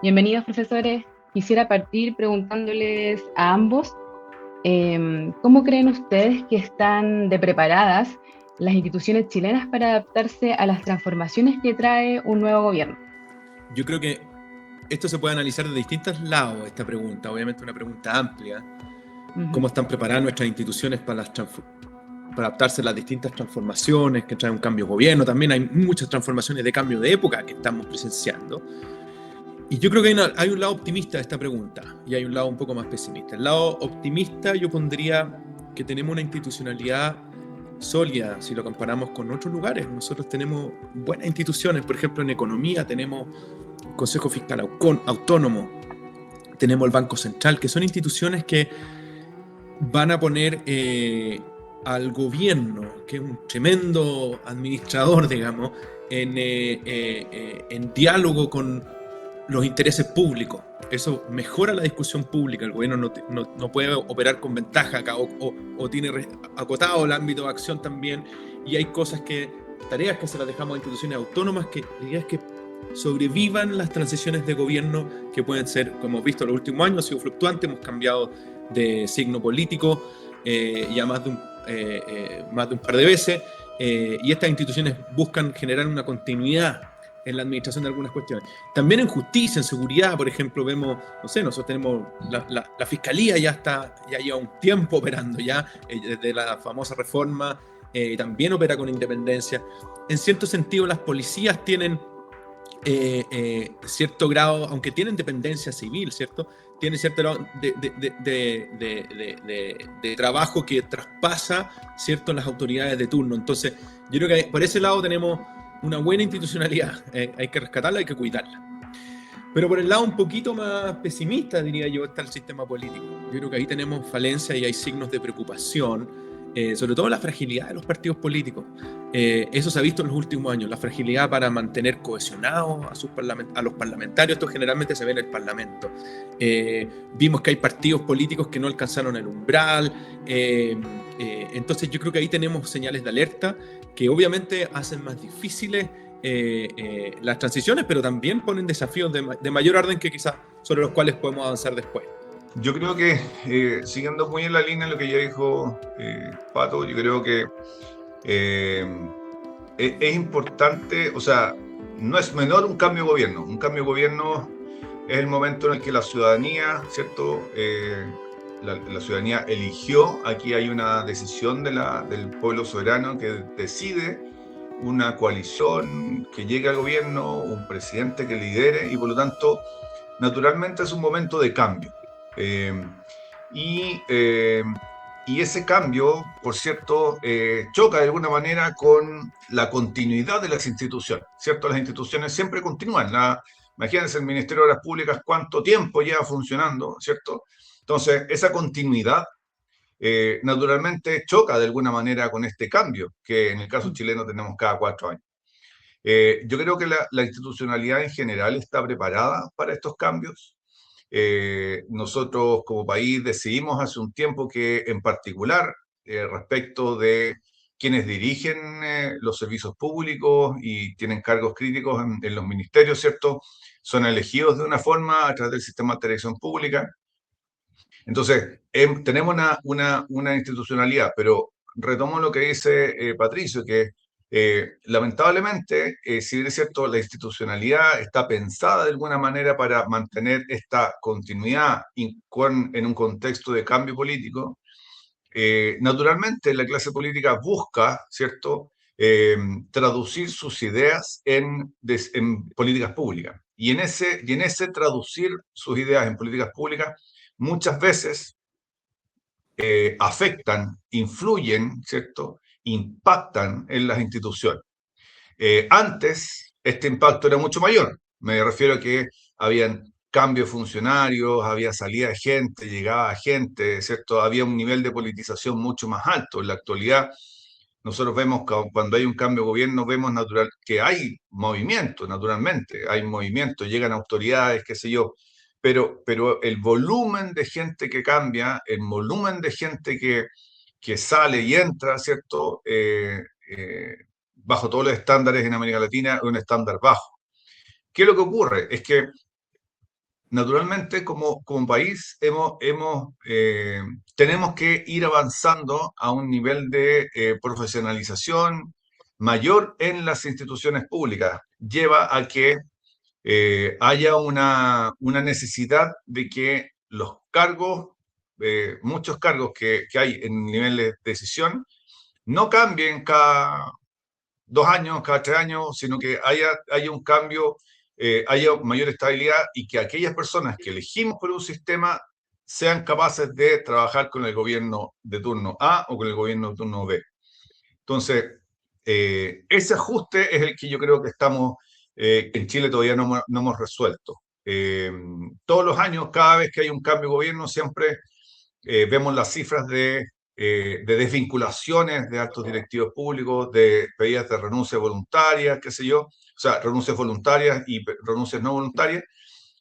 Bienvenidos, profesores. Quisiera partir preguntándoles a ambos, ¿cómo creen ustedes que están de preparadas las instituciones chilenas para adaptarse a las transformaciones que trae un nuevo gobierno? Yo creo que esto se puede analizar de distintos lados, esta pregunta, obviamente una pregunta amplia. Ujú. ¿Cómo están preparadas nuestras instituciones para adaptarse a las distintas transformaciones que trae un cambio de gobierno? También hay muchas transformaciones de cambio de época que estamos presenciando. Y yo creo que hay un lado optimista de esta pregunta y hay un lado un poco más pesimista. El lado optimista yo pondría que tenemos una institucionalidad sólida si lo comparamos con otros lugares. Nosotros tenemos buenas instituciones, por ejemplo en economía tenemos Consejo Fiscal Autónomo, tenemos el Banco Central, que son instituciones que van a poner al gobierno, que es un tremendo administrador, digamos, en diálogo con los intereses públicos. Eso mejora la discusión pública. El gobierno no puede operar con ventaja acá o tiene acotado el ámbito de acción también. Y hay tareas que se las dejamos a instituciones autónomas, que la idea es que sobrevivan las transiciones de gobierno que pueden ser, como hemos visto en los últimos años, ha sido fluctuante, hemos cambiado de signo político ya más de un par de veces, y estas instituciones buscan generar una continuidad en la administración de algunas cuestiones. También en justicia, en seguridad, por ejemplo, vemos, no sé, nosotros tenemos la fiscalía ya lleva un tiempo operando ya, desde la famosa reforma, también opera con independencia. En cierto sentido, las policías tienen cierto grado, aunque tienen dependencia civil, ¿cierto? Tienen cierto grado de trabajo que traspasa, ¿cierto?, las autoridades de turno. Entonces, yo creo que por ese lado tenemos una buena institucionalidad, hay que rescatarla, hay que cuidarla. Pero por el lado un poquito más pesimista, diría yo, está el sistema político. Yo creo que ahí tenemos falencias y hay signos de preocupación, sobre todo la fragilidad de los partidos políticos. Eso se ha visto en los últimos años, la fragilidad para mantener cohesionados a los parlamentarios. Esto generalmente se ve en el Parlamento. Vimos que hay partidos políticos que no alcanzaron el umbral. Entonces yo creo que ahí tenemos señales de alerta que obviamente hacen más difíciles las transiciones, pero también ponen desafíos de mayor orden que quizás sobre los cuales podemos avanzar después. Yo creo que, siguiendo muy en la línea de lo que ya dijo Pato, yo creo que eh, es importante, o sea, no es menor un cambio de gobierno. Un cambio de gobierno es el momento en el que la ciudadanía, ¿cierto? La ciudadanía eligió, aquí hay una decisión del pueblo soberano que decide una coalición que llegue al gobierno, un presidente que lidere y por lo tanto, naturalmente es un momento de cambio. Eh, y, eh, y ese cambio, por cierto, choca de alguna manera con la continuidad de las instituciones, ¿cierto? Las instituciones siempre continúan. Imagínense el Ministerio de Obras Públicas cuánto tiempo lleva funcionando, ¿cierto? Entonces, esa continuidad naturalmente choca de alguna manera con este cambio que en el caso chileno tenemos cada 4 años. Yo creo que la institucionalidad en general está preparada para estos cambios. Nosotros como país decidimos hace un tiempo que en particular respecto de quienes dirigen los servicios públicos y tienen cargos críticos en los ministerios, ¿cierto? Son elegidos de una forma a través del sistema de elección pública. Entonces, tenemos una institucionalidad, pero retomo lo que dice Patricio, que lamentablemente, si bien es cierto, la institucionalidad está pensada de alguna manera para mantener esta continuidad en un contexto de cambio político, naturalmente la clase política busca, ¿cierto?, traducir sus ideas en políticas públicas. Y en ese traducir sus ideas en políticas públicas, muchas veces afectan, influyen, ¿cierto?, impactan en las instituciones. Antes, este impacto era mucho mayor. Me refiero a que habían cambios de funcionarios, había salida de gente, llegaba gente, ¿cierto? Había un nivel de politización mucho más alto. En la actualidad, nosotros vemos que cuando hay un cambio de gobierno, vemos natural que hay movimiento, naturalmente, hay movimiento, llegan autoridades, qué sé yo, pero el volumen de gente que cambia, el volumen de gente que sale y entra, ¿cierto? Bajo todos los estándares en América Latina, es un estándar bajo. ¿Qué es lo que ocurre? Es que naturalmente, como país, tenemos que ir avanzando a un nivel de profesionalización mayor en las instituciones públicas. Lleva a que haya una necesidad de que los cargos, muchos cargos que hay en nivel de decisión, no cambien cada 2 años, cada 3 años, sino que haya un cambio, haya mayor estabilidad y que aquellas personas que elegimos por un sistema sean capaces de trabajar con el gobierno de turno A o con el gobierno de turno B. Entonces, ese ajuste es el que yo creo que que en Chile todavía no hemos resuelto. Todos los años, cada vez que hay un cambio de gobierno, siempre vemos las cifras de desvinculaciones de altos directivos públicos, de pedidas de renuncias voluntarias, qué sé yo, o sea, renuncias voluntarias y renuncias no voluntarias.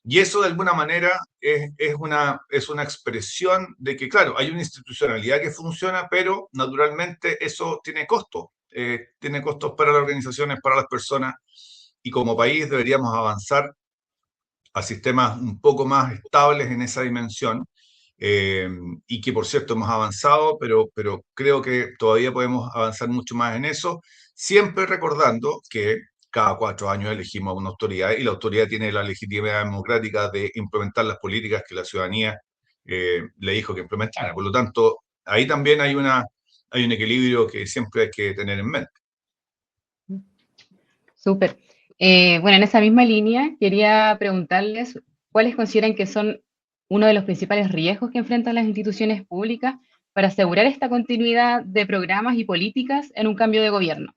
Y eso de alguna manera es una expresión de que, claro, hay una institucionalidad que funciona, pero naturalmente eso tiene costos para las organizaciones, para las personas, y como país deberíamos avanzar a sistemas un poco más estables en esa dimensión, y que por cierto hemos avanzado, pero creo que todavía podemos avanzar mucho más en eso, siempre recordando que cada 4 años elegimos una autoridad y la autoridad tiene la legitimidad democrática de implementar las políticas que la ciudadanía le dijo que implementara. Por lo tanto, ahí también hay un equilibrio que siempre hay que tener en mente. Súper. Bueno, en esa misma línea quería preguntarles cuáles consideran que son uno de los principales riesgos que enfrentan las instituciones públicas para asegurar esta continuidad de programas y políticas en un cambio de gobierno.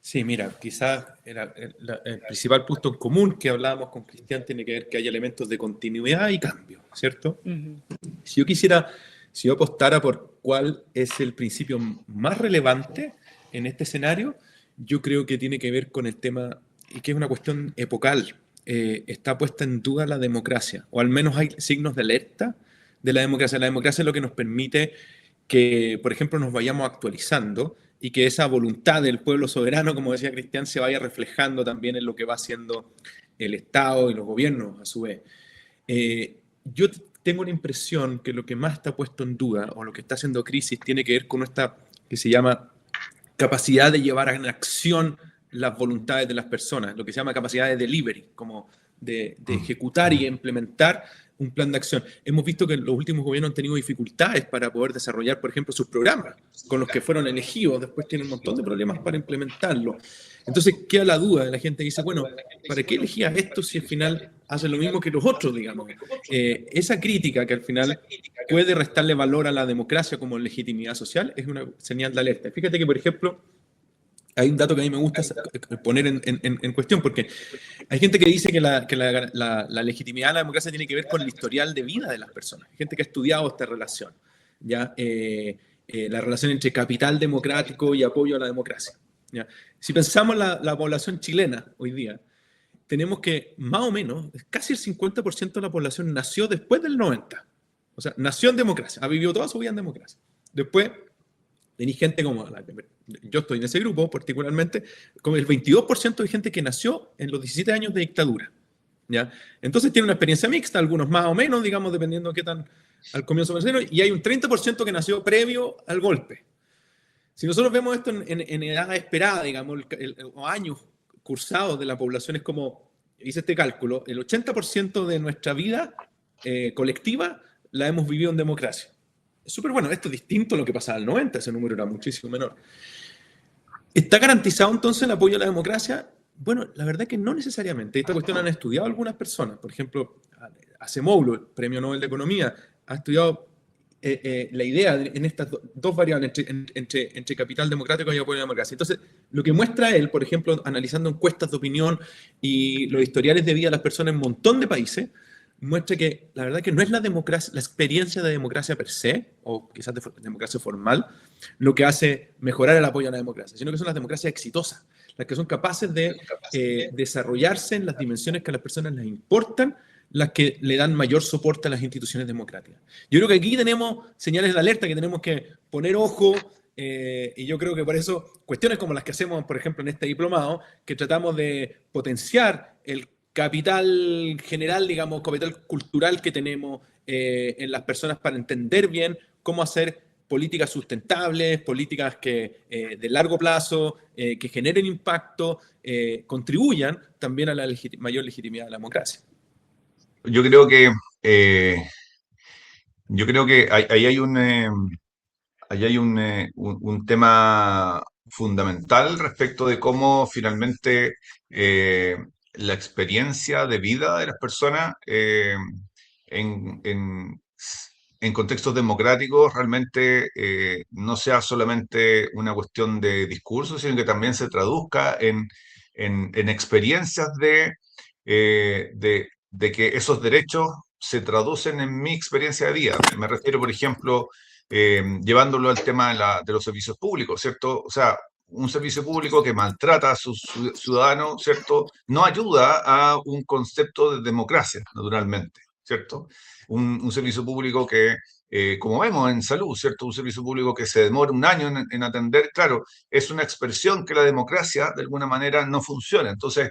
Sí, mira, quizás el principal punto en común que hablábamos con Cristian tiene que ver que hay elementos de continuidad y cambio, ¿cierto? Uh-huh. Si yo apostara por cuál es el principio más relevante en este escenario, yo creo que tiene que ver con el tema, y que es una cuestión epocal. Está puesta en duda la democracia, o al menos hay signos de alerta de la democracia. La democracia es lo que nos permite que, por ejemplo, nos vayamos actualizando y que esa voluntad del pueblo soberano, como decía Cristian, se vaya reflejando también en lo que va haciendo el Estado y los gobiernos a su vez. Yo tengo la impresión que lo que más está puesto en duda, o lo que está haciendo crisis, tiene que ver con esta que se llama capacidad de llevar a acción las voluntades de las personas, lo que se llama capacidad de delivery, como de ejecutar y implementar un plan de acción. Hemos visto que los últimos gobiernos han tenido dificultades para poder desarrollar, por ejemplo, sus programas con los que fueron elegidos, después tienen un montón de problemas para implementarlo. Entonces queda la duda de la gente que dice, bueno, ¿para qué elegías esto si al final hacen lo mismo que los otros, digamos? Esa crítica que al final puede restarle valor a la democracia como legitimidad social es una señal de alerta. Fíjate que, por ejemplo, hay un dato que a mí me gusta poner en cuestión, porque hay gente que dice que la legitimidad de la democracia tiene que ver con el historial de vida de las personas. Hay gente que ha estudiado esta relación, ¿ya? La relación entre capital democrático y apoyo a la democracia, ¿ya? Si pensamos la población chilena hoy día, tenemos que más o menos, casi el 50% de la población nació después del 90. O sea, nació en democracia, ha vivido toda su vida en democracia. Después, tenéis gente como, yo estoy en ese grupo particularmente, como el 22% de gente que nació en los 17 años de dictadura, ¿ya? Entonces tiene una experiencia mixta, algunos más o menos, digamos, dependiendo de qué tan al comienzo mencioné, y hay un 30% que nació previo al golpe. Si nosotros vemos esto en edad esperada, digamos, o años cursados de la población, es como, hice este cálculo, el 80% de nuestra vida colectiva la hemos vivido en democracia. Es súper bueno, esto es distinto a lo que pasaba en el 90, ese número era muchísimo menor. ¿Está garantizado entonces el apoyo a la democracia? Bueno, la verdad que no necesariamente. Esta cuestión han estudiado algunas personas. Por ejemplo, Acemoglu, el Premio Nobel de Economía, ha estudiado la idea en estas dos variables entre capital democrático y apoyo a la democracia. Entonces, lo que muestra él, por ejemplo, analizando encuestas de opinión y los historiales de vida de las personas en un montón de países, muestra que la verdad que no es la democracia, la experiencia de democracia per se, o quizás de democracia formal, lo que hace mejorar el apoyo a la democracia, sino que son las democracias exitosas, las que son capaces de desarrollarse en las dimensiones que a las personas les importan, las que le dan mayor soporte a las instituciones democráticas. Yo creo que aquí tenemos señales de alerta que tenemos que poner ojo, y yo creo que por eso cuestiones como las que hacemos, por ejemplo, en este diplomado, que tratamos de potenciar el capital general, digamos, capital cultural que tenemos en las personas para entender bien cómo hacer políticas sustentables, políticas que de largo plazo, que generen impacto, contribuyan también a la mayor legitimidad de la democracia. Yo creo que, ahí hay un tema fundamental respecto de cómo finalmente eh, la experiencia de vida de las personas en, en- en contextos democráticos realmente no sea solamente una cuestión de discurso, sino que también se traduzca en experiencias de que esos derechos se traducen en mi experiencia de vida. Me refiero, por ejemplo, llevándolo al tema de los servicios públicos, ¿cierto? O sea, un servicio público que maltrata a sus ciudadanos, ¿cierto? No ayuda a un concepto de democracia, naturalmente, ¿cierto? Un servicio público que, como vemos en salud, ¿cierto? Un servicio público que se demora un año en atender, claro, es una expresión que la democracia, de alguna manera, no funciona. Entonces,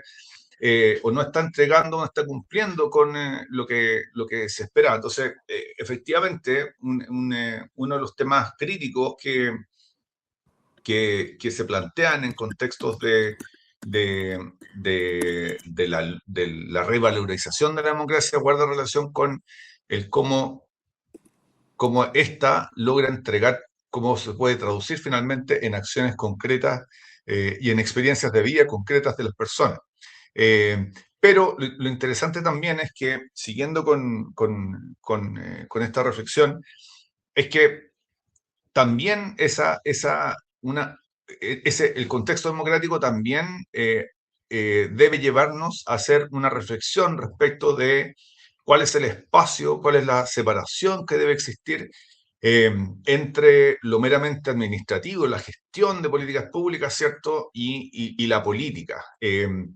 o no está entregando, no está cumpliendo con lo que se espera. Entonces, efectivamente, uno de los temas críticos que se plantean en contextos de la revalorización de la democracia guarda relación con el cómo ésta logra entregar, cómo se puede traducir finalmente en acciones concretas y en experiencias de vida concretas de las personas. Pero lo interesante también es que, siguiendo con esta reflexión, es que también el contexto democrático también debe llevarnos a hacer una reflexión respecto de cuál es el espacio, cuál es la separación que debe existir eh, entre lo meramente administrativo, la gestión de políticas públicas, ¿cierto? Y la política. En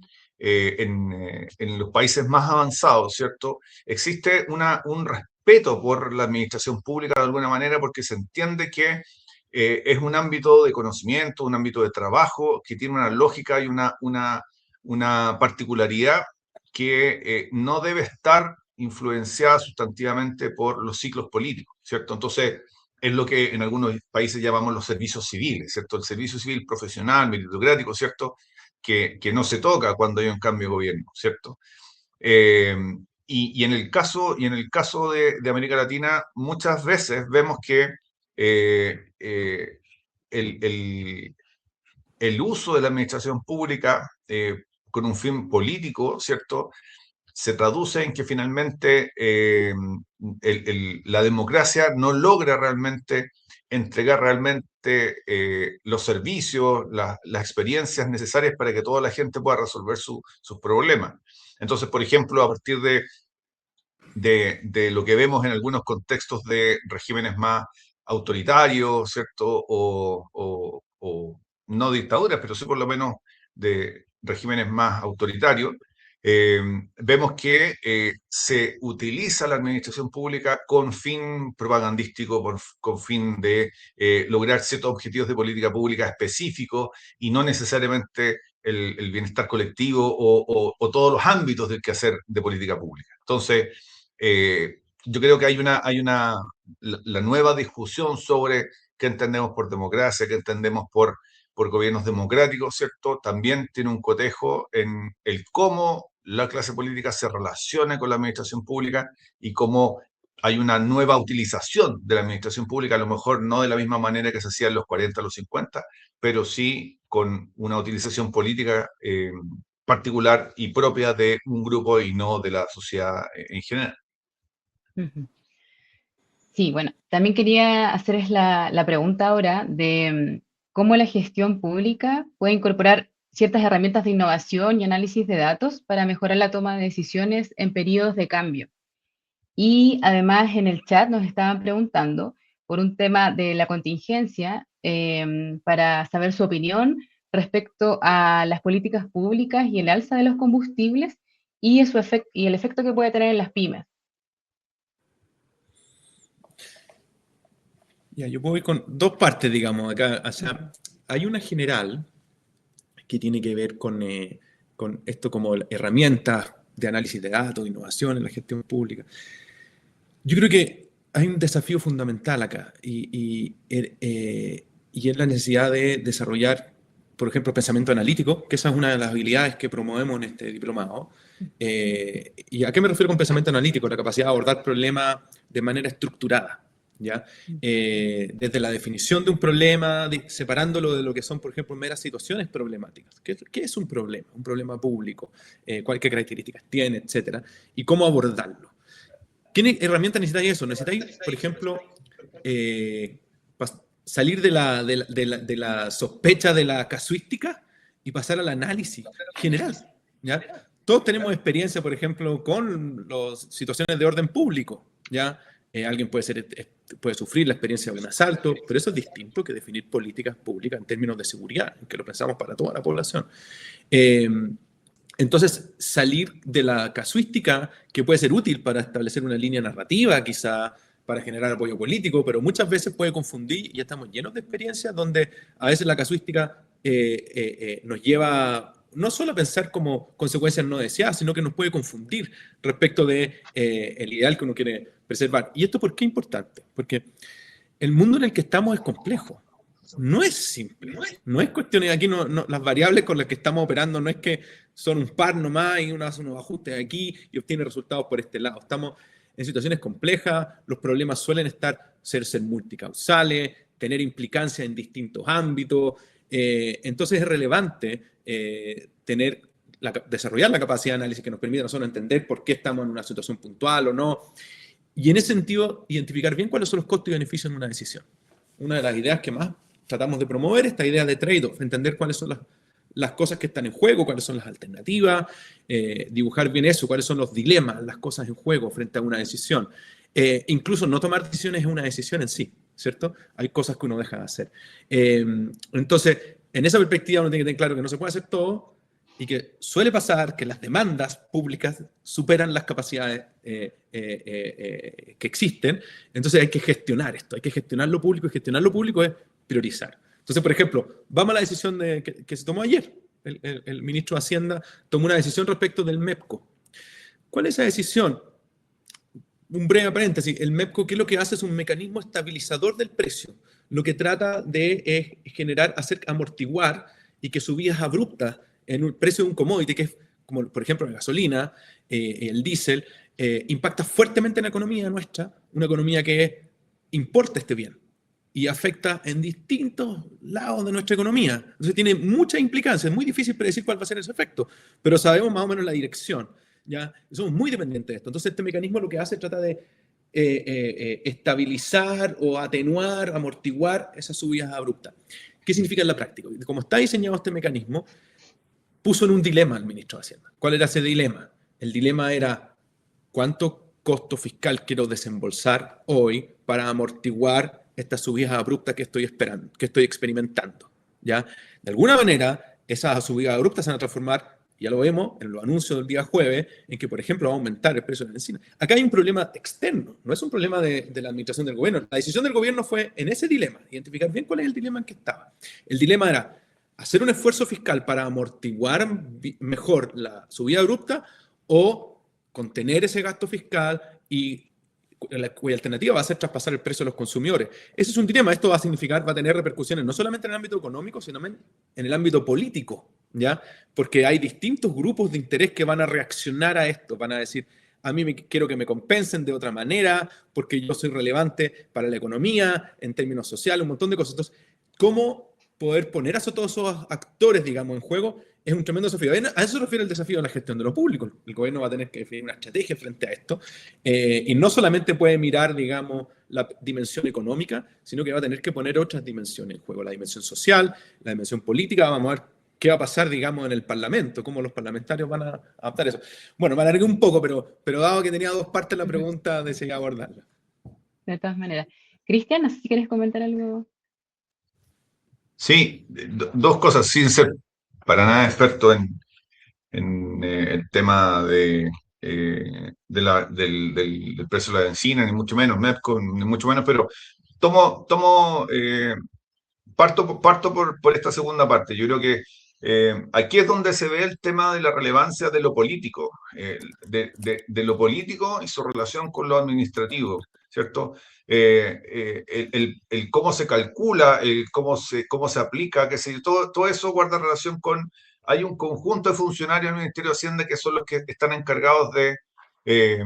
los países más avanzados, ¿cierto? Existe un respeto por la administración pública de alguna manera porque se entiende que es un ámbito de conocimiento, un ámbito de trabajo que tiene una lógica y una particularidad que no debe estar influenciada sustantivamente por los ciclos políticos, ¿cierto? Entonces, es lo que en algunos países llamamos los servicios civiles, ¿cierto? El servicio civil profesional, meritocrático, ¿cierto? Que no se toca cuando hay un cambio de gobierno, ¿cierto? Eh, y en el caso de América Latina, muchas veces vemos que eh, eh, el, el- el uso de la administración pública con un fin político, ¿cierto? Se traduce en que finalmente la democracia no logra realmente entregar realmente los servicios, las experiencias necesarias para que toda la gente pueda resolver sus problemas. Entonces, por ejemplo, a partir de lo que vemos en algunos contextos de regímenes más autoritarios, ¿cierto? O no dictaduras, pero sí por lo menos de regímenes más autoritarios, eh, vemos que se utiliza la administración pública con fin propagandístico, con fin de lograr ciertos objetivos de política pública específicos y no necesariamente el bienestar colectivo o todos los ámbitos del quehacer de política pública. Entonces, yo creo que la nueva discusión sobre qué entendemos por democracia, qué entendemos por gobiernos democráticos, ¿cierto? También tiene un cotejo en el cómo la clase política se relaciona con la administración pública y cómo hay una nueva utilización de la administración pública, a lo mejor no de la misma manera que se hacía en los 40, los 50, pero sí con una utilización política particular y propia de un grupo y no de la sociedad en general. Ujú. Sí, bueno, también quería hacerles la pregunta ahora de cómo la gestión pública puede incorporar ciertas herramientas de innovación y análisis de datos para mejorar la toma de decisiones en periodos de cambio. Y además en el chat nos estaban preguntando por un tema de la contingencia para saber su opinión respecto a las políticas públicas y el alza de los combustibles y, y el efecto que puede tener en las pymes. Ya, yo voy con dos partes, digamos, acá. O sea, hay una general que tiene que ver con esto como herramientas de análisis de datos, de innovación en la gestión pública. Yo creo que hay un desafío fundamental acá y es la necesidad de desarrollar, por ejemplo, pensamiento analítico, que esa es una de las habilidades que promovemos en este diplomado. ¿Y a qué me refiero con pensamiento analítico? La capacidad de abordar problemas de manera estructurada, ¿ya? Desde la definición de un problema, separándolo de lo que son, por ejemplo, meras situaciones problemáticas. ¿Qué es un problema? Un problema público, qué características tiene, etcétera, y cómo abordarlo. ¿Qué herramientas necesitáis eso? Necesitáis, por ejemplo, salir de la sospecha de la casuística y pasar al análisis general, ¿ya? Todos tenemos experiencia, por ejemplo, con las situaciones de orden público, ¿ya? Alguien puede sufrir la experiencia de un asalto, pero eso es distinto que definir políticas públicas en términos de seguridad, en que lo pensamos para toda la población. Entonces, salir de la casuística, que puede ser útil para establecer una línea narrativa, quizá para generar apoyo político, pero muchas veces puede confundir, y ya estamos llenos de experiencias donde a veces la casuística nos lleva no solo a pensar como consecuencias no deseadas, sino que nos puede confundir respecto de el ideal que uno quiere preservar. ¿Y esto por qué es importante? Porque el mundo en el que estamos es complejo. No es simple, no es cuestión de aquí, las variables con las que estamos operando no es que son un par nomás y uno hace unos ajustes aquí y obtiene resultados por este lado. Estamos en situaciones complejas, los problemas suelen ser multicausales, tener implicancias en distintos ámbitos, entonces es relevante desarrollar la capacidad de análisis que nos permita a nosotros entender por qué estamos en una situación puntual o no, y en ese sentido identificar bien cuáles son los costos y beneficios en una decisión. Una de las ideas que más tratamos de promover esta idea de trade-off, entender cuáles son las cosas que están en juego, cuáles son las alternativas, dibujar bien eso, cuáles son los dilemas, las cosas en juego frente a una decisión. Incluso no tomar decisiones es una decisión en sí, ¿cierto? Hay cosas que uno deja de hacer. Entonces, en esa perspectiva uno tiene que tener claro que no se puede hacer todo y que suele pasar que las demandas públicas superan las capacidades que existen. Entonces hay que gestionar esto, hay que gestionar lo público, y gestionar lo público es priorizar. Entonces, por ejemplo, vamos a la decisión que se tomó ayer. El ministro de Hacienda tomó una decisión respecto del MEPCO. ¿Cuál es esa decisión? Un breve paréntesis. El MEPCO, ¿qué es lo que hace? Es un mecanismo estabilizador del precio. Lo que trata de hacer amortiguar y que subidas abruptas en el precio de un commodity, que es como por ejemplo la gasolina, el diésel, impacta fuertemente en la economía nuestra, una economía que importa este bien y afecta en distintos lados de nuestra economía. Entonces tiene muchas implicancias, es muy difícil predecir cuál va a ser ese efecto, pero sabemos más o menos la dirección, ¿ya? Somos muy dependientes de esto. Entonces este mecanismo lo que hace trata de estabilizar o atenuar, amortiguar esas subidas abruptas. ¿Qué significa en la práctica? Como está diseñado este mecanismo, puso en un dilema al ministro de Hacienda. ¿Cuál era ese dilema? El dilema era cuánto costo fiscal quiero desembolsar hoy para amortiguar estas subidas abruptas que estoy experimentando, ¿ya? De alguna manera, esas subidas abruptas se van a transformar, ya lo vemos en los anuncios del día jueves, en que, por ejemplo, va a aumentar el precio de la benzina. Acá hay un problema externo, no es un problema de la administración del gobierno. La decisión del gobierno fue en ese dilema, identificar bien cuál es el dilema en que estaba. El dilema era hacer un esfuerzo fiscal para amortiguar mejor la subida abrupta o contener ese gasto fiscal y cuya alternativa va a ser traspasar el precio a los consumidores. Ese es un dilema. Esto va a tener repercusiones no solamente en el ámbito económico, sino en el ámbito político, ¿ya? Porque hay distintos grupos de interés que van a reaccionar a esto, van a decir, a mí quiero que me compensen de otra manera, porque yo soy relevante para la economía, en términos sociales, un montón de cosas. Entonces, ¿cómo poder poner a todos esos actores, digamos, en juego? Es un tremendo desafío. A eso se refiere el desafío de la gestión de lo público. El gobierno va a tener que definir una estrategia frente a esto, y no solamente puede mirar, digamos, la dimensión económica, sino que va a tener que poner otras dimensiones en juego, la dimensión social, la dimensión política. Vamos a ver qué va a pasar, digamos, en el Parlamento, cómo los parlamentarios van a adaptar eso. Bueno, me alargué un poco, pero dado que tenía dos partes la pregunta, deseé abordarla. De todas maneras. Cristian, no sé si quieres comentar algo. Sí, dos cosas, sin ser para nada experto en el tema del precio de la benzina, ni mucho menos, MEPCO, ni mucho menos, pero parto por esta segunda parte. Yo creo que Aquí es donde se ve el tema de la relevancia de lo político, de lo político y su relación con lo administrativo, ¿cierto? El cómo se calcula, el cómo se aplica, qué sé yo, todo eso guarda relación con... Hay un conjunto de funcionarios del Ministerio de Hacienda que son los que están encargados eh,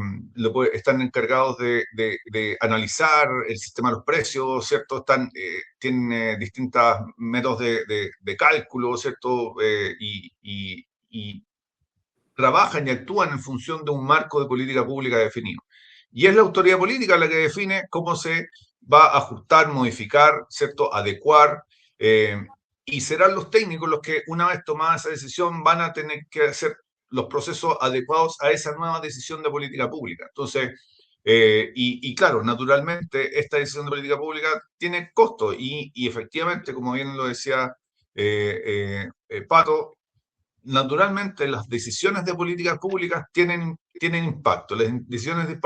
están encargados de analizar el sistema de los precios, ¿cierto? Tienen distintos métodos de cálculo, ¿cierto? Y trabajan y actúan en función de un marco de política pública definido. Y es la autoridad política la que define cómo se va a ajustar, modificar, ¿cierto? Adecuar. eh, y serán los técnicos los que, una vez tomada esa decisión, van a tener que hacer los procesos adecuados a esa nueva decisión de política pública. Entonces, y claro, naturalmente, esta decisión de política pública tiene costo y efectivamente, como bien lo decía Pato, naturalmente las decisiones de políticas públicas tienen impacto. Las decisiones de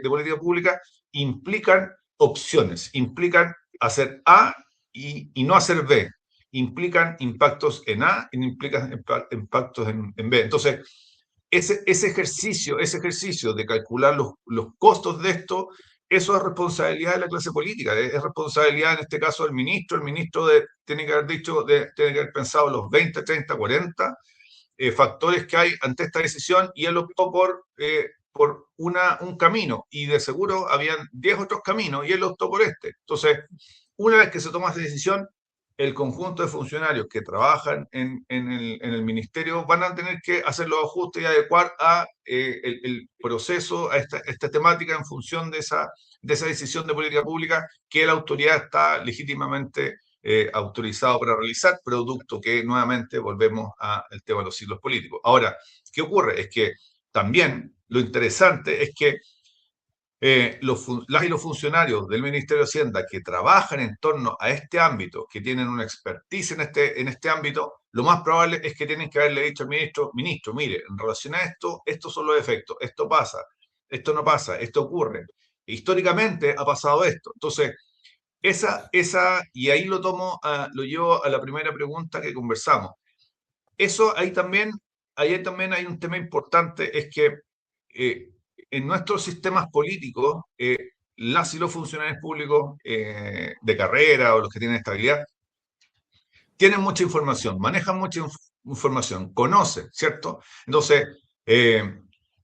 política pública implican opciones, implican hacer A y no hacer B, implican impactos en A y implican impactos en B. Entonces, ese ejercicio de calcular los costos de esto, eso es responsabilidad de la clase política, es responsabilidad en este caso del ministro. El ministro tiene que haber dicho, tiene que haber pensado los 20, 30, 40 factores que hay ante esta decisión y él optó por un camino y de seguro habían 10 otros caminos y él optó por este. Entonces, una vez que se toma esta decisión, el conjunto de funcionarios que trabajan en el ministerio van a tener que hacer los ajustes y adecuar el proceso, a esta temática en función de esa decisión de política pública que la autoridad está legítimamente autorizado para realizar, producto que nuevamente volvemos al tema de los ciclos políticos. Ahora, ¿qué ocurre? Es que también lo interesante es que las y los funcionarios del Ministerio de Hacienda que trabajan en torno a este ámbito, que tienen una expertise en este ámbito, lo más probable es que tienen que haberle dicho al ministro, mire, en relación a esto, estos son los efectos, esto pasa, esto no pasa, esto ocurre. Históricamente ha pasado esto. Entonces, y ahí lo llevo a la primera pregunta que conversamos. Eso ahí también hay un tema importante, es que eh, en nuestros sistemas políticos, las y los funcionarios públicos de carrera o los que tienen estabilidad, tienen mucha información, manejan mucha información, conocen, ¿cierto? Entonces,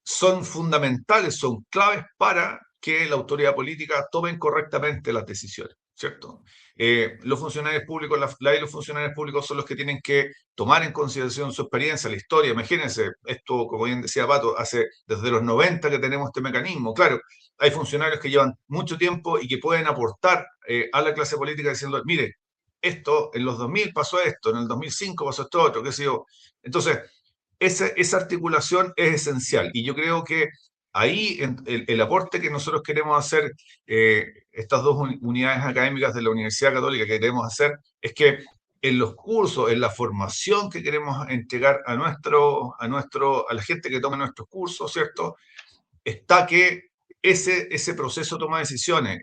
son fundamentales, son claves para que la autoridad política tome correctamente las decisiones, ¿cierto? Los funcionarios públicos, la y los funcionarios públicos son los que tienen que tomar en consideración su experiencia, la historia. Imagínense, esto, como bien decía Pato, desde los 90 que tenemos este mecanismo. Claro, hay funcionarios que llevan mucho tiempo y que pueden aportar a la clase política diciendo, mire, esto en los 2000 pasó esto, en el 2005 pasó esto otro, qué sé yo. Entonces, esa articulación es esencial y yo creo que ahí el aporte que nosotros queremos hacer, estas dos unidades académicas de la Universidad Católica que queremos hacer, es que en los cursos, en la formación que queremos entregar a la gente que toma nuestros cursos, ¿cierto? Está que ese proceso de toma de decisiones,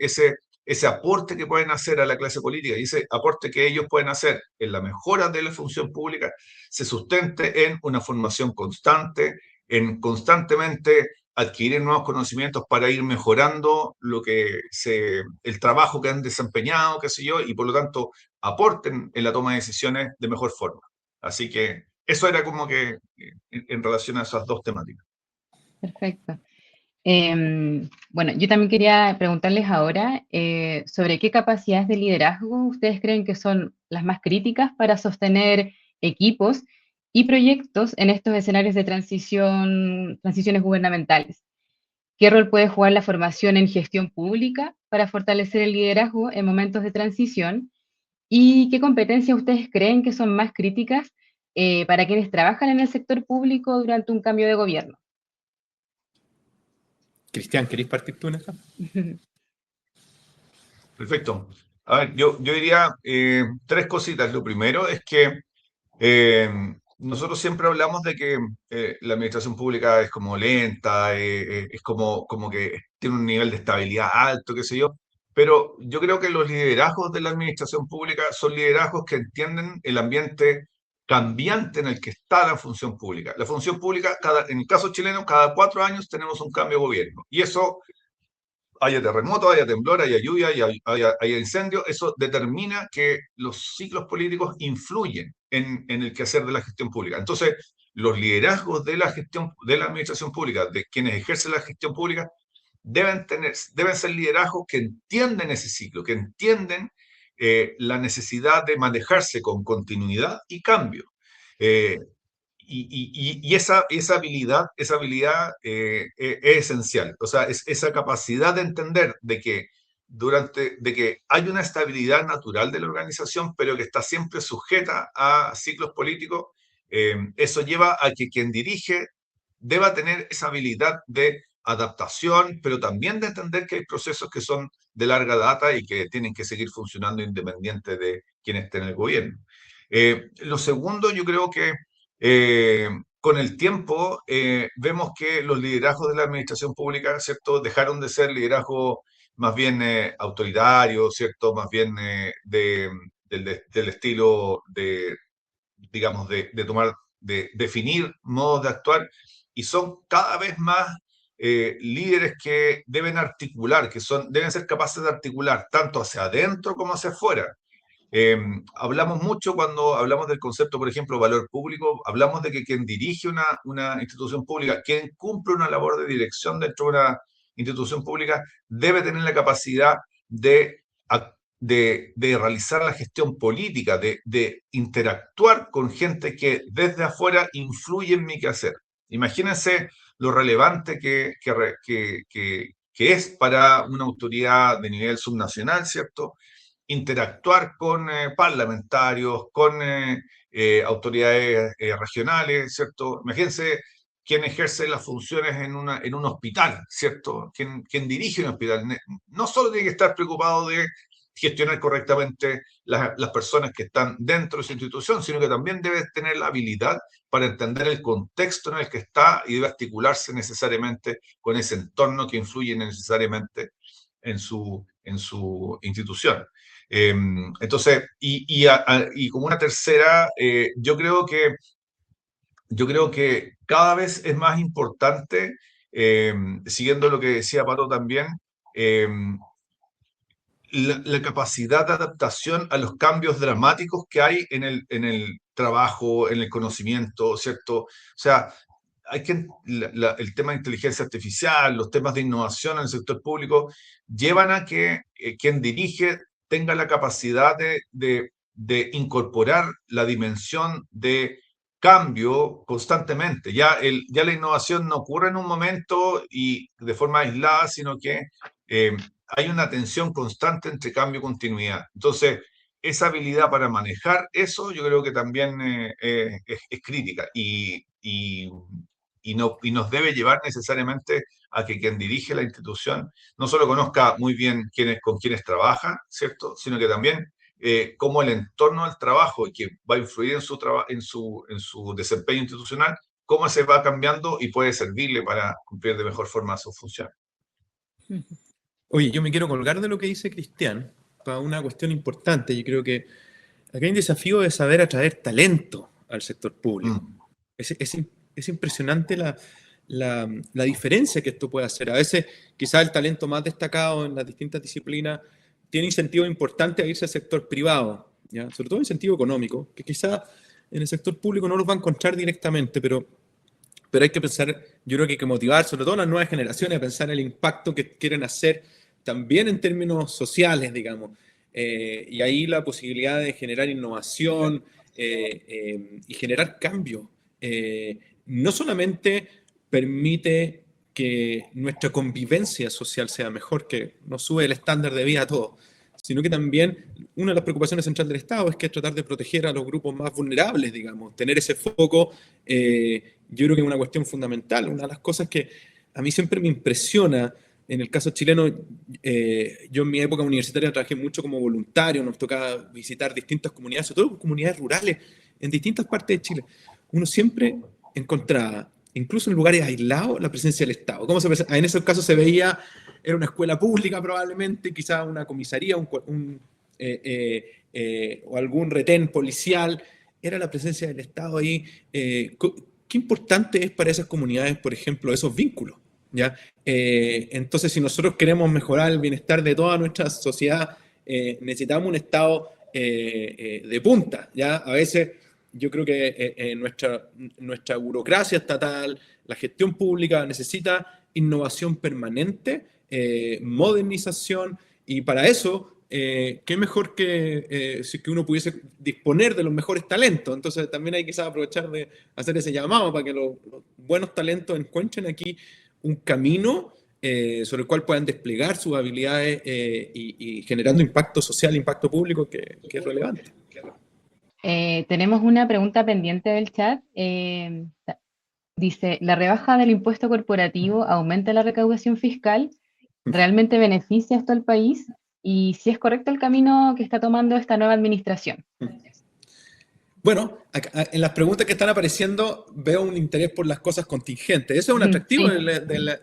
ese aporte que pueden hacer a la clase política y ese aporte que ellos pueden hacer en la mejora de la función pública se sustente en una formación constante, en constantemente adquirir nuevos conocimientos para ir mejorando el trabajo que han desempeñado, qué sé yo, y por lo tanto aporten en la toma de decisiones de mejor forma. Así que eso era como que en relación a esas dos temáticas. Perfecto. Bueno, yo también quería preguntarles ahora sobre qué capacidades de liderazgo ustedes creen que son las más críticas para sostener equipos y proyectos en estos escenarios de transiciones gubernamentales. ¿Qué rol puede jugar la formación en gestión pública para fortalecer el liderazgo en momentos de transición? ¿Y qué competencias ustedes creen que son más críticas para quienes trabajan en el sector público durante un cambio de gobierno? Cristian, ¿querés partir tú en esta? Perfecto. A ver, yo diría tres cositas. Lo primero es que nosotros siempre hablamos de que la administración pública es como lenta, es como que tiene un nivel de estabilidad alto, qué sé yo, pero yo creo que los liderazgos de la administración pública son liderazgos que entienden el ambiente cambiante en el que está la función pública. La función pública, en el caso chileno, cada 4 años tenemos un cambio de gobierno. Y eso, haya terremoto, haya temblor, haya lluvia, haya incendio, eso determina que los ciclos políticos influyen en el quehacer de la gestión pública. Entonces, los liderazgos de la gestión, de la administración pública, de quienes ejercen la gestión pública, deben ser liderazgos que entienden ese ciclo, que entienden la necesidad de manejarse con continuidad y cambio. Y esa habilidad es esencial. O sea, es esa capacidad de entender de que hay una estabilidad natural de la organización, pero que está siempre sujeta a ciclos políticos. Eso lleva a que quien dirige deba tener esa habilidad de adaptación, pero también de entender que hay procesos que son de larga data y que tienen que seguir funcionando independiente de quién esté en el gobierno. Lo segundo, yo creo que con el tiempo vemos que los liderazgos de la administración pública, ¿cierto?, dejaron de ser liderazgos más bien autoritarios, ¿cierto?, más bien del estilo de, digamos, de definir modos de actuar, y son cada vez más líderes que deben articular, deben ser capaces de articular tanto hacia adentro como hacia afuera. Hablamos mucho cuando hablamos del concepto, por ejemplo, valor público, hablamos de que quien dirige una institución pública, quien cumple una labor de dirección dentro de una institución pública, debe tener la capacidad de realizar la gestión política, de interactuar con gente que desde afuera influye en mi quehacer. Imagínense lo relevante que es para una autoridad de nivel subnacional, ¿cierto?, interactuar con parlamentarios, con autoridades regionales, ¿cierto? Imagínense quien ejerce las funciones en un hospital, ¿cierto? Quien dirige un hospital. No solo tiene que estar preocupado de gestionar correctamente las personas que están dentro de su institución, sino que también debe tener la habilidad para entender el contexto en el que está y debe articularse necesariamente con ese entorno que influye necesariamente en su institución. Entonces, y como una tercera, yo creo que cada vez es más importante, siguiendo lo que decía Pato también, la capacidad de adaptación a los cambios dramáticos que hay en el trabajo, en el conocimiento, ¿cierto? O sea, el tema de inteligencia artificial, los temas de innovación en el sector público, llevan a que quien dirige tenga la capacidad de incorporar la dimensión de cambio constantemente. Ya la innovación no ocurre en un momento y de forma aislada, sino que hay una tensión constante entre cambio y continuidad. Entonces, esa habilidad para manejar eso, yo creo que también es crítica y nos debe llevar necesariamente a que quien dirige la institución no solo conozca muy bien con quiénes trabaja, ¿cierto?, sino que también cómo el entorno del trabajo y que va a influir en su desempeño institucional, cómo se va cambiando y puede servirle para cumplir de mejor forma su función. Oye, yo me quiero colgar de lo que dice Cristian para una cuestión importante. Yo creo que acá hay un desafío de saber atraer talento al sector público. Es impresionante la diferencia que esto puede hacer. A veces, quizás el talento más destacado en las distintas disciplinas tiene incentivos importantes a irse al sector privado, ¿ya? Sobre todo en sentido económico, que quizás en el sector público no los va a encontrar directamente, pero hay que pensar, yo creo que hay que motivar, sobre todo a las nuevas generaciones, a pensar en el impacto que quieren hacer también en términos sociales, digamos. Y ahí la posibilidad de generar innovación y generar cambio. No solamente permite que nuestra convivencia social sea mejor, que nos sube el estándar de vida a todos, sino que también una de las preocupaciones centrales del Estado es que es tratar de proteger a los grupos más vulnerables, digamos, tener ese foco, yo creo que es una cuestión fundamental. Una de las cosas que a mí siempre me impresiona en el caso chileno, yo en mi época universitaria trabajé mucho como voluntario, nos tocaba visitar distintas comunidades, sobre todo comunidades rurales en distintas partes de Chile. Uno siempre encontraba, incluso en lugares aislados, la presencia del Estado. En esos casos se veía, era una escuela pública probablemente, quizás una comisaría o algún retén policial, era la presencia del Estado ahí. ¿Qué importante es para esas comunidades, por ejemplo, esos vínculos? ¿Ya? Entonces, si nosotros queremos mejorar el bienestar de toda nuestra sociedad, necesitamos un Estado de punta. ¿Ya? A veces yo creo que nuestra burocracia estatal, la gestión pública necesita innovación permanente, modernización, y para eso, qué mejor que si que uno pudiese disponer de los mejores talentos. Entonces también hay que quizás aprovechar de hacer ese llamado para que los buenos talentos encuentren aquí un camino sobre el cual puedan desplegar sus habilidades y generando impacto social, impacto público que es relevante. Tenemos una pregunta pendiente del chat. Dice, ¿la rebaja del impuesto corporativo aumenta la recaudación fiscal? ¿Realmente beneficia esto al país? Y si es correcto el camino que está tomando esta nueva administración. Bueno, acá, en las preguntas que están apareciendo veo un interés por las cosas contingentes. Eso es un atractivo Sí.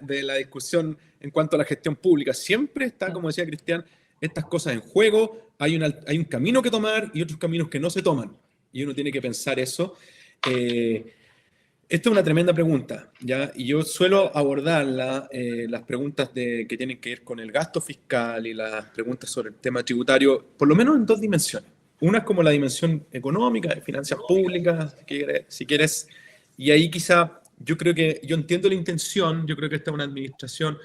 de la discusión en cuanto a la gestión pública. Siempre está, como decía Cristian, estas cosas en juego. Hay un camino que tomar y otros caminos que no se toman. Y uno tiene que pensar eso. Esta es una tremenda pregunta, ¿ya? Y yo suelo abordar las preguntas que tienen que ver con el gasto fiscal y las preguntas sobre el tema tributario, por lo menos en dos dimensiones. Una es como la dimensión económica, de finanzas públicas, si quieres, y ahí quizá yo entiendo la intención, yo creo que esta es una administración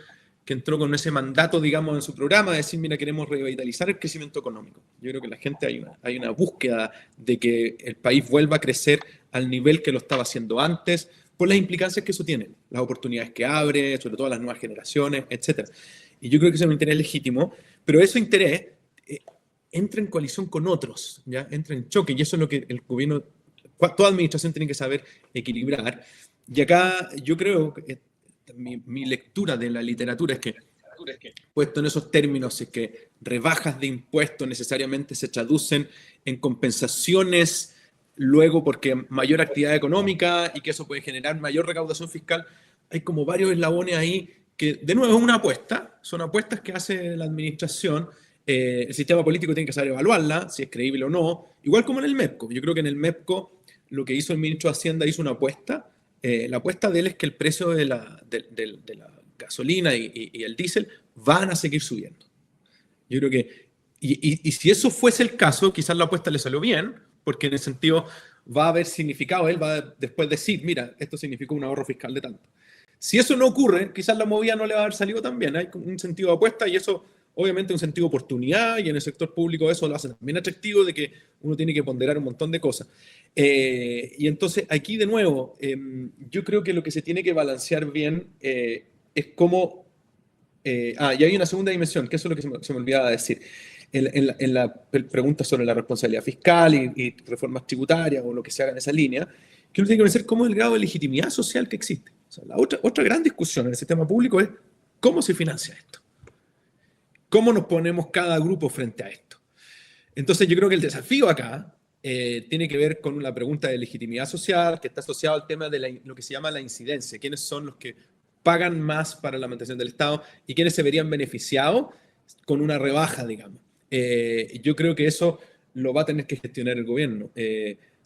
que entró con ese mandato, digamos, en su programa, de decir, mira, queremos revitalizar el crecimiento económico. Yo creo que la gente hay una búsqueda de que el país vuelva a crecer al nivel que lo estaba haciendo antes, por las implicancias que eso tiene, las oportunidades que abre, sobre todo a las nuevas generaciones, etc. Y yo creo que ese es un interés legítimo, pero ese interés entra en coalición con otros, ¿ya? Entra en choque, y eso es lo que el gobierno, toda administración tiene que saber equilibrar. Y acá yo creo que mi lectura de la literatura es que, puesto en esos términos, es que rebajas de impuestos necesariamente se traducen en compensaciones luego porque mayor actividad económica y que eso puede generar mayor recaudación fiscal. Hay como varios eslabones ahí que, de nuevo, es una apuesta, son apuestas que hace la administración. El sistema político tiene que saber evaluarla, si es creíble o no, igual como en el MEPCO. Yo creo que en el MEPCO lo que hizo el ministro de Hacienda hizo una apuesta. La apuesta de él es que el precio de la gasolina y el diésel van a seguir subiendo. Yo creo que, y si eso fuese el caso, quizás la apuesta le salió bien, porque en el sentido va a haber significado, él va a después decir, mira, esto significó un ahorro fiscal de tanto. Si eso no ocurre, quizás la movida no le va a haber salido tan bien. Hay un sentido de apuesta y eso, obviamente, un sentido de oportunidad, y en el sector público eso lo hace también atractivo, de que uno tiene que ponderar un montón de cosas. Y entonces, aquí de nuevo, yo creo que lo que se tiene que balancear bien es cómo... y hay una segunda dimensión, que eso es lo que se me olvidaba decir. En la pregunta sobre la responsabilidad fiscal y reformas tributarias o lo que se haga en esa línea, que uno tiene que pensar cómo es el grado de legitimidad social que existe. O sea, la otra gran discusión en el sistema público es cómo se financia esto. ¿Cómo nos ponemos cada grupo frente a esto? Entonces yo creo que el desafío acá tiene que ver con la pregunta de legitimidad social, que está asociado al tema de lo que se llama la incidencia. ¿Quiénes son los que pagan más para la mantención del Estado y quiénes se verían beneficiados con una rebaja, digamos? Yo creo que eso lo va a tener que gestionar el gobierno.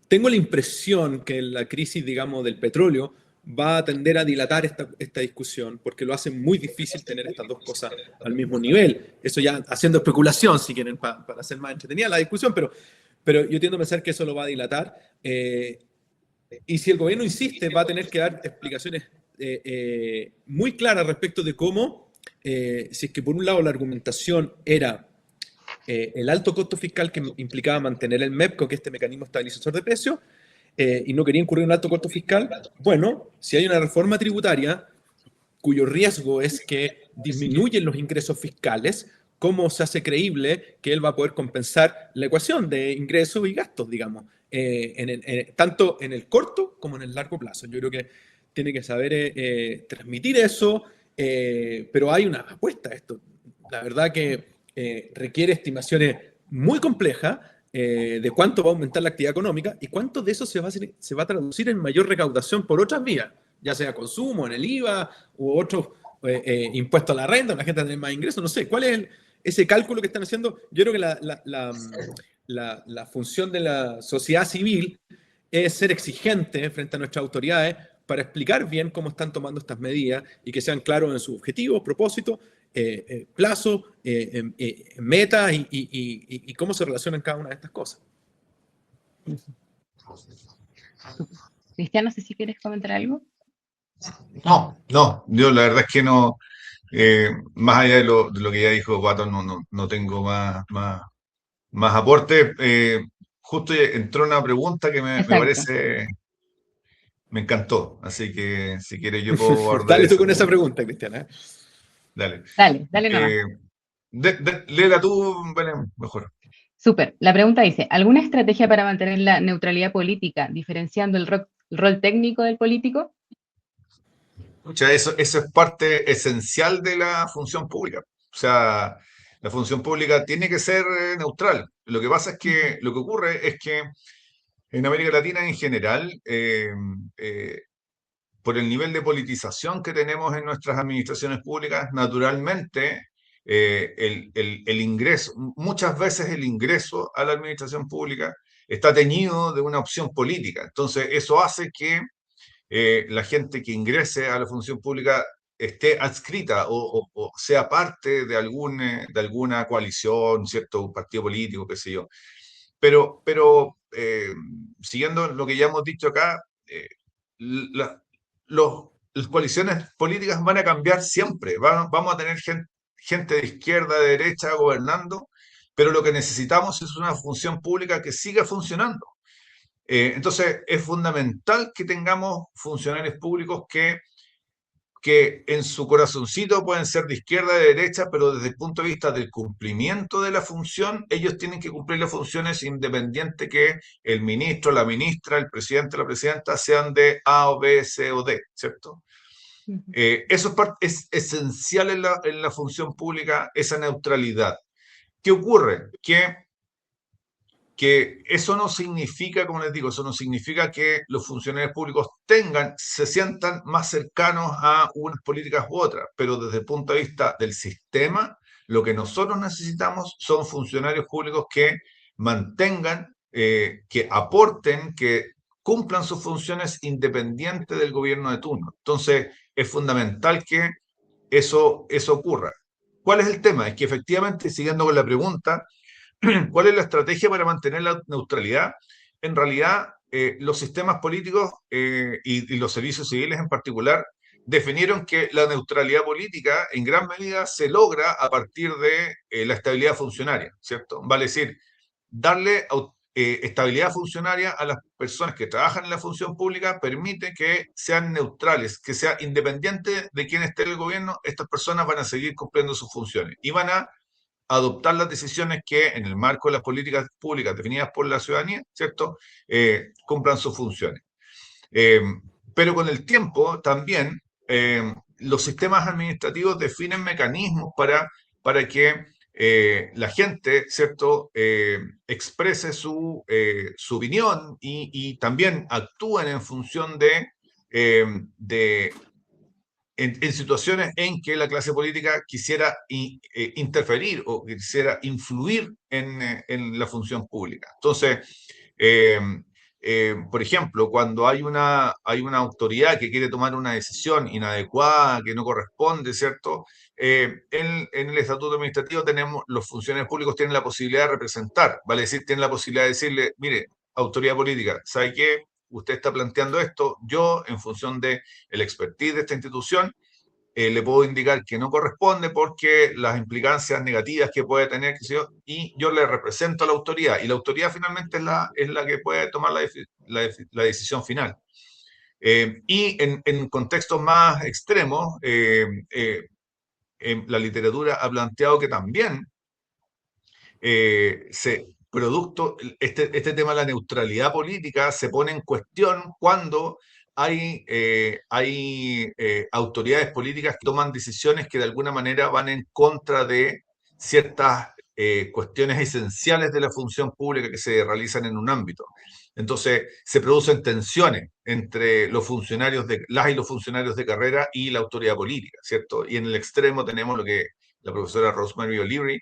Tengo la impresión que la crisis, digamos, del petróleo va a tender a dilatar esta discusión, porque lo hace muy difícil tener estas dos cosas al mismo nivel. Eso ya haciendo especulación, si quieren, para hacer más entretenida la discusión, pero yo tiendo a pensar que eso lo va a dilatar. Y si el gobierno insiste, va a tener que dar explicaciones muy claras respecto de cómo, si es que por un lado la argumentación era el alto costo fiscal que implicaba mantener el MEPCO, que es este mecanismo estabilizador de precios, y no quería incurrir en un alto costo fiscal, bueno, si hay una reforma tributaria cuyo riesgo es que disminuyen los ingresos fiscales, ¿cómo se hace creíble que él va a poder compensar la ecuación de ingresos y gastos, digamos, tanto en el corto como en el largo plazo? Yo creo que tiene que saber transmitir eso, pero hay una apuesta a esto. La verdad que requiere estimaciones muy complejas de cuánto va a aumentar la actividad económica y cuánto de eso se va a traducir en mayor recaudación por otras vías, ya sea consumo, en el IVA u otros impuestos a la renta, la gente va a tener más ingresos, no sé. ¿Cuál es ese cálculo que están haciendo? Yo creo que la función de la sociedad civil es ser exigente frente a nuestras autoridades para explicar bien cómo están tomando estas medidas y que sean claros en sus objetivos, propósitos, plazos, metas y cómo se relacionan cada una de estas cosas. Cristian, no sé si quieres comentar algo. No, yo la verdad es que no, más allá de lo que ya dijo Pato, no tengo más aporte. Justo entró una pregunta que me Exacto. parece, me encantó, así que si quieres yo puedo abordar Dale tú eso. con esa pregunta, Cristiana. Dale. Dale nomás. Léela tú, Belén, mejor. Súper. La pregunta dice, ¿alguna estrategia para mantener la neutralidad política, diferenciando el rol técnico del político? O sea, eso es parte esencial de la función pública. O sea, la función pública tiene que ser neutral. Lo que pasa es que lo que ocurre es que en América Latina en general, por el nivel de politización que tenemos en nuestras administraciones públicas, naturalmente el ingreso, muchas veces el ingreso a la administración pública está teñido de una opción política. Entonces, eso hace que la gente que ingrese a la función pública esté adscrita o sea parte de alguna coalición, ¿cierto? Un partido político, qué sé yo. Pero siguiendo lo que ya hemos dicho acá, la- las coaliciones políticas van a cambiar siempre. Vamos a tener gente de izquierda, de derecha gobernando, pero lo que necesitamos es una función pública que siga funcionando. Entonces, es fundamental que tengamos funcionarios públicos que en su corazoncito pueden ser de izquierda, de derecha, pero desde el punto de vista del cumplimiento de la función, ellos tienen que cumplir las funciones independiente que el ministro, la ministra, el presidente, la presidenta sean de A o B, C o D, ¿cierto? Eso es esencial en la función pública, esa neutralidad. ¿Qué ocurre? Que eso no significa, como les digo, eso no significa que los funcionarios públicos se sientan más cercanos a unas políticas u otras, pero desde el punto de vista del sistema, lo que nosotros necesitamos son funcionarios públicos que mantengan, que aporten, que cumplan sus funciones independientes del gobierno de turno. Entonces, es fundamental que eso ocurra. ¿Cuál es el tema? Es que efectivamente, siguiendo con la pregunta, ¿cuál es la estrategia para mantener la neutralidad? En realidad, los sistemas políticos y los servicios civiles en particular definieron que la neutralidad política en gran medida se logra a partir de la estabilidad funcionaria, ¿cierto? Vale decir, darle estabilidad funcionaria a las personas que trabajan en la función pública permite que sean neutrales, que sea independiente de quién esté en el gobierno, estas personas van a seguir cumpliendo sus funciones y van a adoptar las decisiones que en el marco de las políticas públicas definidas por la ciudadanía, ¿cierto? Cumplan sus funciones. Eh, pero con el tiempo también los sistemas administrativos definen mecanismos para que la gente, ¿cierto?, exprese su opinión y también actúen en función de en situaciones en que la clase política quisiera interferir o quisiera influir en la función pública. Entonces, eh, por ejemplo, cuando hay una autoridad que quiere tomar una decisión inadecuada, que no corresponde, ¿cierto? En el estatuto administrativo los funcionarios públicos tienen la posibilidad de representar, vale decir, tienen la posibilidad de decirle, mire, autoridad política, ¿sabe qué? Usted está planteando esto, yo, en función de el expertise de esta institución, le puedo indicar que no corresponde porque las implicancias negativas que puede tener, y yo le represento a la autoridad, y la autoridad finalmente es la que puede tomar la decisión final. Y en contextos más extremos, la literatura ha planteado que también este tema de la neutralidad política se pone en cuestión cuando hay autoridades políticas que toman decisiones que de alguna manera van en contra de ciertas cuestiones esenciales de la función pública que se realizan en un ámbito. Entonces, se producen tensiones entre las y los funcionarios de carrera y la autoridad política, ¿cierto? Y en el extremo tenemos lo que la profesora Rosemary O'Leary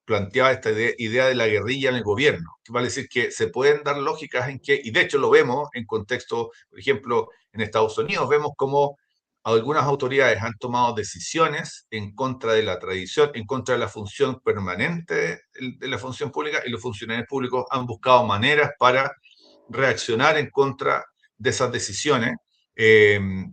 planteaba esta idea de la guerrilla en el gobierno, que vale decir que se pueden dar lógicas en que, y de hecho lo vemos en contexto, por ejemplo, en Estados Unidos, vemos cómo algunas autoridades han tomado decisiones en contra de la tradición, en contra de la función permanente de la función pública, y los funcionarios públicos han buscado maneras para reaccionar en contra de esas decisiones y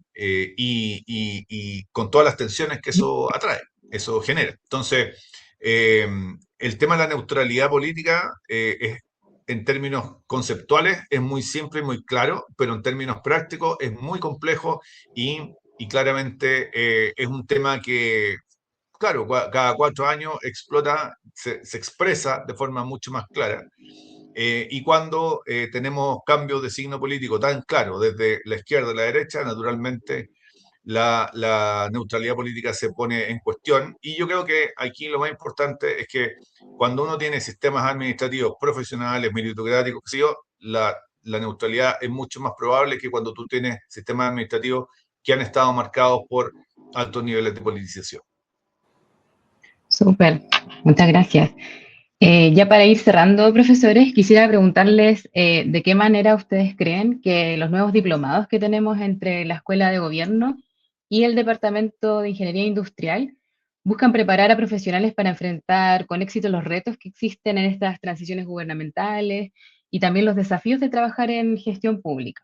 con todas las tensiones que eso atrae, eso genera. Entonces, el tema de la neutralidad política en términos conceptuales es muy simple y muy claro, pero en términos prácticos es muy complejo y claramente es un tema que, claro, cada 4 años explota, se expresa de forma mucho más clara. Y cuando tenemos cambios de signo político tan claro desde la izquierda a la derecha, naturalmente la neutralidad política se pone en cuestión. Y yo creo que aquí lo más importante es que cuando uno tiene sistemas administrativos profesionales, meritocráticos, la neutralidad es mucho más probable que cuando tú tienes sistemas administrativos que han estado marcados por altos niveles de politización. Súper, muchas gracias. Ya para ir cerrando, profesores, quisiera preguntarles de qué manera ustedes creen que los nuevos diplomados que tenemos entre la Escuela de Gobierno y el Departamento de Ingeniería Industrial buscan preparar a profesionales para enfrentar con éxito los retos que existen en estas transiciones gubernamentales y también los desafíos de trabajar en gestión pública.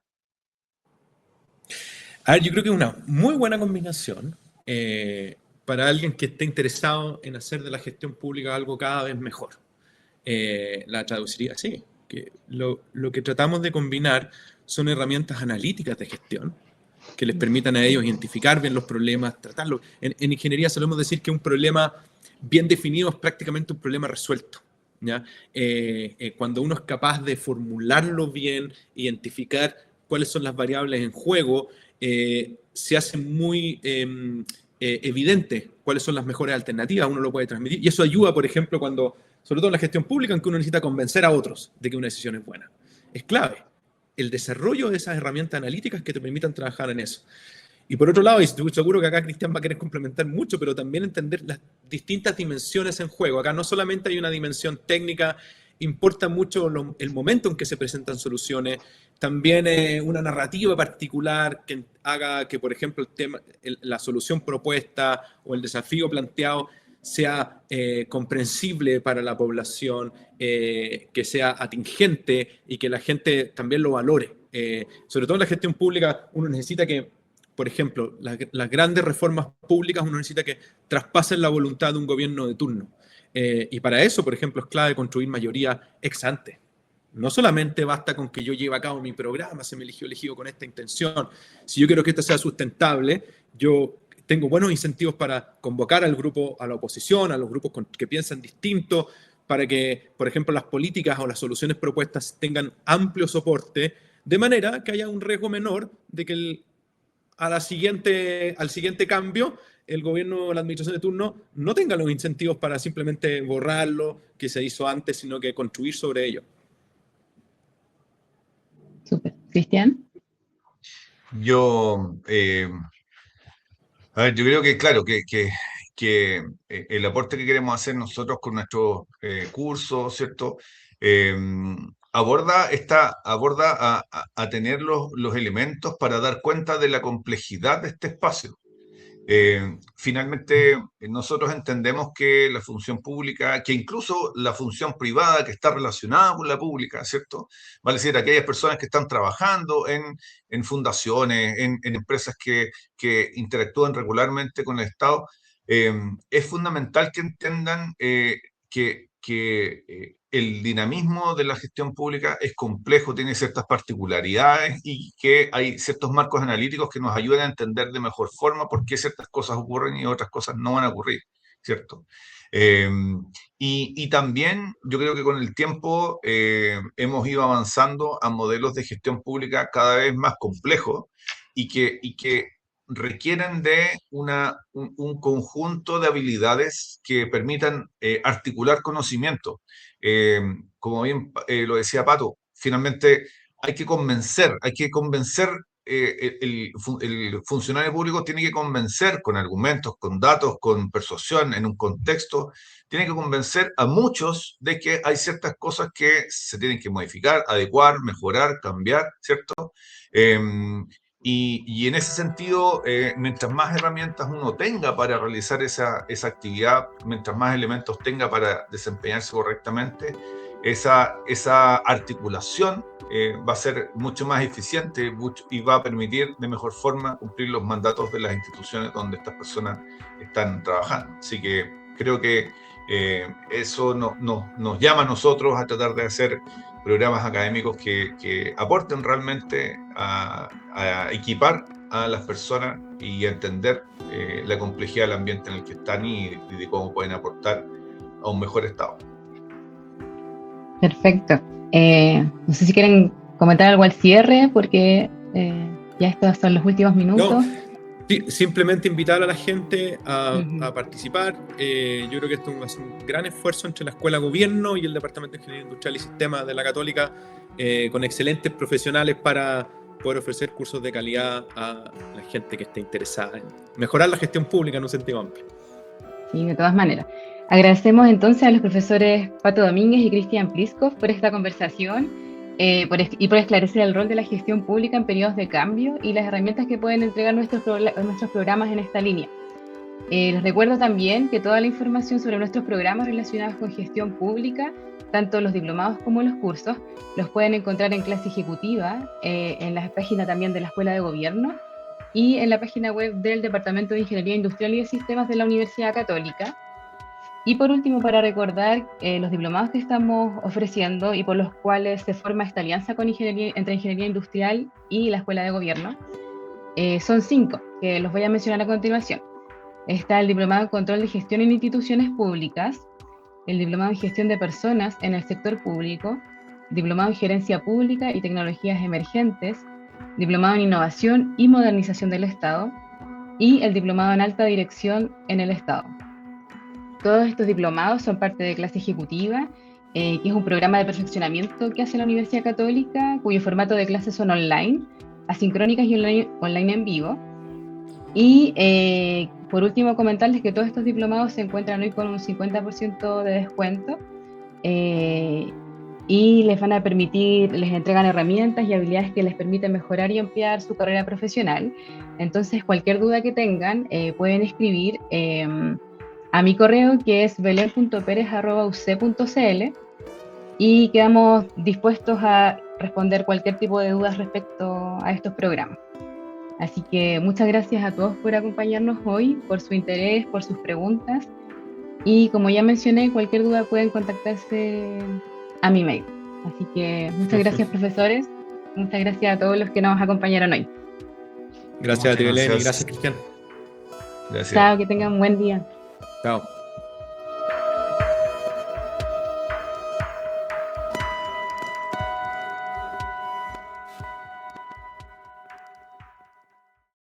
A ver, yo creo que es una muy buena combinación para alguien que esté interesado en hacer de la gestión pública algo cada vez mejor. La traduciría así, que lo que tratamos de combinar son herramientas analíticas de gestión que les permitan a ellos identificar bien los problemas, tratarlos. En ingeniería solemos decir que un problema bien definido es prácticamente un problema resuelto, ¿ya? Cuando uno es capaz de formularlo bien, identificar cuáles son las variables en juego, se hace muy evidente cuáles son las mejores alternativas, uno lo puede transmitir. Y eso ayuda, por ejemplo, sobre todo en la gestión pública, en que uno necesita convencer a otros de que una decisión es buena. Es clave el desarrollo de esas herramientas analíticas que te permitan trabajar en eso. Y por otro lado, y estoy seguro que acá Cristian va a querer complementar mucho, pero también entender las distintas dimensiones en juego. Acá no solamente hay una dimensión técnica, importa mucho el momento en que se presentan soluciones, también una narrativa particular que haga que, por ejemplo, la solución propuesta o el desafío planteado sea comprensible para la población, que sea atingente y que la gente también lo valore. Sobre todo en la gestión pública, uno necesita que, por ejemplo, las grandes reformas públicas, uno necesita que traspasen la voluntad de un gobierno de turno. Y para eso, por ejemplo, es clave construir mayoría ex ante. No solamente basta con que yo lleve a cabo mi programa, se me eligió elegido con esta intención. Si yo quiero que esto sea sustentable, yo tengo buenos incentivos para convocar al grupo, a la oposición, a los grupos que piensan distinto, para que, por ejemplo, las políticas o las soluciones propuestas tengan amplio soporte, de manera que haya un riesgo menor de que al siguiente cambio el gobierno o la administración de turno no tenga los incentivos para simplemente borrar lo que se hizo antes, sino que construir sobre ello. Súper. ¿Cristian? A ver, yo creo que, claro, que el aporte que queremos hacer nosotros con nuestro curso, ¿cierto? Eh, aborda a tener los elementos para dar cuenta de la complejidad de este espacio. Finalmente, nosotros entendemos que la función pública, que incluso la función privada que está relacionada con la pública, ¿cierto? Vale decir, aquellas personas que están trabajando en fundaciones, en empresas que interactúan regularmente con el Estado, es fundamental que entiendan que el dinamismo de la gestión pública es complejo, tiene ciertas particularidades y que hay ciertos marcos analíticos que nos ayudan a entender de mejor forma por qué ciertas cosas ocurren y otras cosas no van a ocurrir, ¿cierto? Y también yo creo que con el tiempo hemos ido avanzando a modelos de gestión pública cada vez más complejos y que requieren de un conjunto de habilidades que permitan articular conocimiento. Eh, Como bien lo decía Pato, finalmente hay que convencer el funcionario público tiene que convencer con argumentos, con datos, con persuasión, en un contexto, tiene que convencer a muchos de que hay ciertas cosas que se tienen que modificar, adecuar, mejorar, cambiar, ¿cierto? Y en ese sentido, mientras más herramientas uno tenga para realizar esa actividad, mientras más elementos tenga para desempeñarse correctamente, esa articulación va a ser mucho más eficiente y va a permitir de mejor forma cumplir los mandatos de las instituciones donde estas personas están trabajando. Así que creo que eso nos llama a nosotros a tratar de hacer programas académicos que aporten realmente a equipar a las personas y a entender la complejidad del ambiente en el que están y de cómo pueden aportar a un mejor estado. Perfecto. No sé si quieren comentar algo al cierre, porque ya estos son los últimos minutos. No, sí, simplemente invitar a la gente a participar. Yo creo que esto es un gran esfuerzo entre la Escuela de Gobierno y el Departamento de Ingeniería Industrial y Sistemas de la Católica, con excelentes profesionales para poder ofrecer cursos de calidad a la gente que esté interesada en mejorar la gestión pública en un sentido amplio. Sí, de todas maneras. Agradecemos entonces a los profesores Pato Domínguez y Cristian Pliskov por esta conversación y por esclarecer el rol de la gestión pública en periodos de cambio y las herramientas que pueden entregar nuestros programas en esta línea. Les recuerdo también que toda la información sobre nuestros programas relacionados con gestión pública, tanto los diplomados como los cursos, los pueden encontrar en clase ejecutiva, en la página también de la Escuela de Gobierno y en la página web del Departamento de Ingeniería Industrial y de Sistemas de la Universidad Católica. Y por último, para recordar los diplomados que estamos ofreciendo y por los cuales se forma esta alianza entre Ingeniería Industrial y la Escuela de Gobierno, son 5, que los voy a mencionar a continuación. Está el Diplomado en Control de Gestión en Instituciones Públicas, el Diplomado en Gestión de Personas en el Sector Público, Diplomado en Gerencia Pública y Tecnologías Emergentes, Diplomado en Innovación y Modernización del Estado y el Diplomado en Alta Dirección en el Estado. Todos estos diplomados son parte de clase ejecutiva, que es un programa de perfeccionamiento que hace la Universidad Católica, cuyo formato de clases son online, asincrónicas y online en vivo. Y por último, comentarles que todos estos diplomados se encuentran hoy con un 50% de descuento y les van a permitir, les entregan herramientas y habilidades que les permiten mejorar y ampliar su carrera profesional. Entonces, cualquier duda que tengan, pueden escribir a mi correo, que es belen.perez@uc.cl, y quedamos dispuestos a responder cualquier tipo de dudas respecto a estos programas. Así que muchas gracias a todos por acompañarnos hoy, por su interés, por sus preguntas, y como ya mencioné, cualquier duda pueden contactarse a mi mail. Así que muchas gracias, profesores, muchas gracias a todos los que nos acompañaron hoy. Gracias a ti, Belén, y gracias, Cristian. Gracias. Chao, que tengan un buen día. Chao.